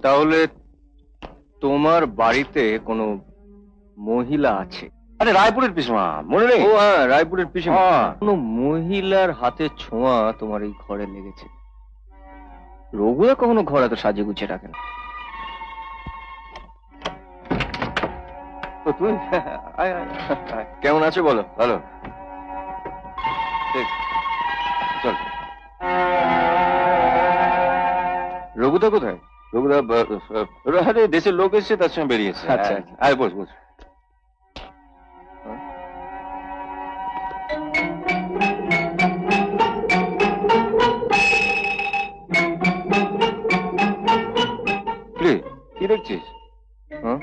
তাহলে তোমার বাড়িতে কোনো মহিলা আছে? আরে রায়পুরের পিসমা, মনে নেই? ও হ্যাঁ, রায়পুরের পিসিমা। হ্যাঁ। কোনো মহিলার হাতে ছোঁয়া তোমার এই ঘরে লেগেছে? রঘুদা কখনো ঘর এত সাজিয়ে গুছিয়ে রাখে না। তো তুই আয়, আয়, আয়। কেমন আছো বলো? ভালো, ঠিক, চল। রঘুদা কোথায়? রঘুদা আরে দেশের লোক এসছে, তার সঙ্গে বেরিয়েছে। আচ্ছা, আয়, আচ্ছা। আয়, বস বস। কি রে, কি দেখছিস? হ্যাঁ?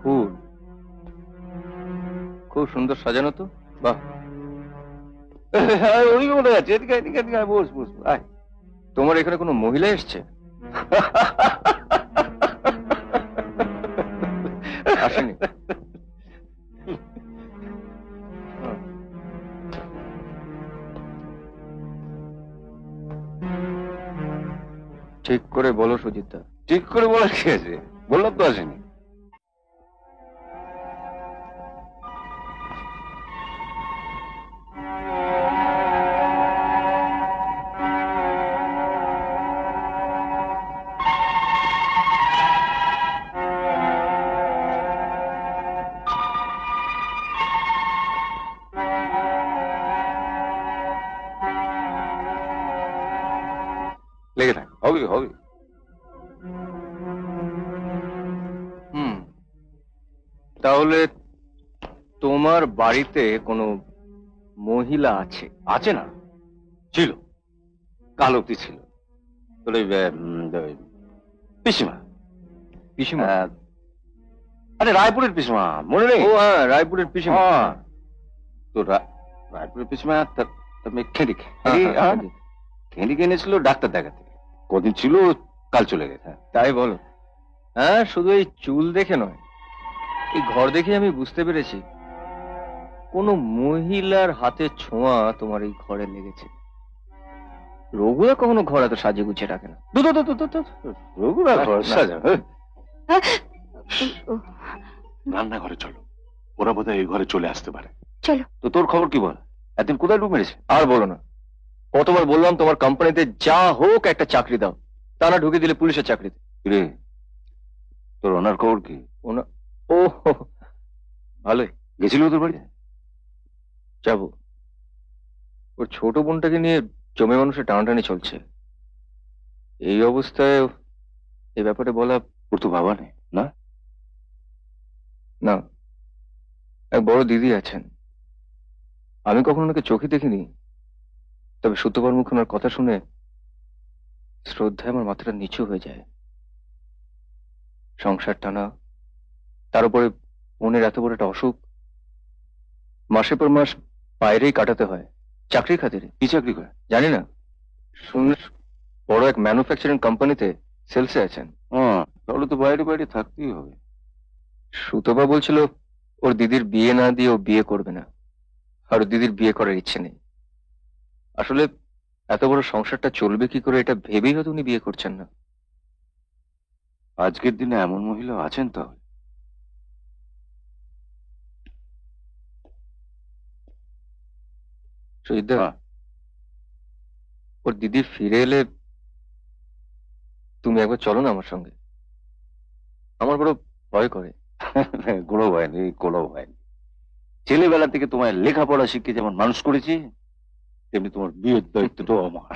ফুল খুব সুন্দর সাজানো তো। বাহ। ওদিকে মনে আছে, এদিকে এদিকে এদিকে আয়, বস বস, আয়। তোমার এখানে কোনো মহিলা এসছে? আসেনি? ঠিক করে বলো সুজিতদা। ঠিক করে বলার কি আছে, বললাম তো আসেনি। লেগে থাক, হবে হবে। তাহলে তোমার বাড়িতে কোনো মহিলা আছে? আছে না, ছিল, কাল অব্দি ছিল। তোর ওই পিসিমা। পিসিমা? আরে রায়পুরের পিসিমা, মনে নেই? ও হ্যাঁ, রায়পুরের পিসিমা। হ্যাঁ। তো রায়পুরের পিসিমা তার মেয়ে খেঁড়ি খেঁড়িকে এনেছিল ডাক্তার দেখাতে। কদিন ছিল, কাল চলে গেছে। তাই বলো? হ্যাঁ, শুধু এই চুল দেখে নয়, এই ঘর দেখে আমি বুঝতে পেরেছি কোনো মহিলার হাতে ছোঁয়া তোমার এই ঘরে লেগেছে। রঘুদা কখনো ঘর এত সাজিয়ে গুছিয়ে রাখে না। রঘুরা ঘর না। সাজা। রান্নাঘরে চলো, ওরা বোধহয় এই ঘরে চলে আসতে পারে। চলো। তো তোর খবর কি বল, একদিন কোথায় ঢুক মেরেছে? আর বলো না, কতবার বললাম তোমার কোম্পানিতে যা হোক একটা চাকরি দাও, তা না ঢুকে দিলে পুলিশের চাকরিতে। রে, তোর ওনার খবর কি? ও ভালোই। গেছিল তোর বাড়িতে? যাবো, ওর ছোট বোনটাকে নিয়ে জমে মানুষের টানাটানি চলছে। এই অবস্থায় এই ব্যাপারে বলা। ওর তো বাবা নেই না? না, এক বড় দিদি আছেন। আমি কখনো ওনাকে চোখে দেখিনি, তবে সত্যবার মুখে ওনার কথা শুনে শ্রদ্ধায় আমার মাথাটা নিচু হয়ে যায়। সংসার টানা, তার উপরে বোনের এত বড় একটা অসুখ, মাসের পর মাস বাইরেই কাটাতে হয় চাকরির খাতিরে। কি চাকরি করে জানি না, শুনে বড় এক ম্যানুফ্যাকচারিং কোম্পানিতে সেলসে আছেন। তাহলে তো বাইরে বাইরে থাকতেই হবে। সুতপা বলছিল ওর দিদির বিয়ে না দিয়ে ও বিয়ে করবে না, আর ওর দিদির বিয়ে করার ইচ্ছে নেই। আসলে এত বড় সংসারটা চলবে কি করে এটা ভেবেই হয়তো উনি বিয়ে করছেন না। আজকের দিনে এমন মহিলা আছেন তাহলে? সুজিতদা, ওর দিদি ফিরে এলে তুমি একবার চলো না আমার সঙ্গে। আমার বড় ভয় করে। কোনো ভয় নেই, কোনো ভয় নেই। ছেলেবেলা থেকে তোমায় লেখাপড়া শিখে যেমন মানুষ করেছি, তেমনি তোমার বিয়ের দায়িত্বটাও আমার।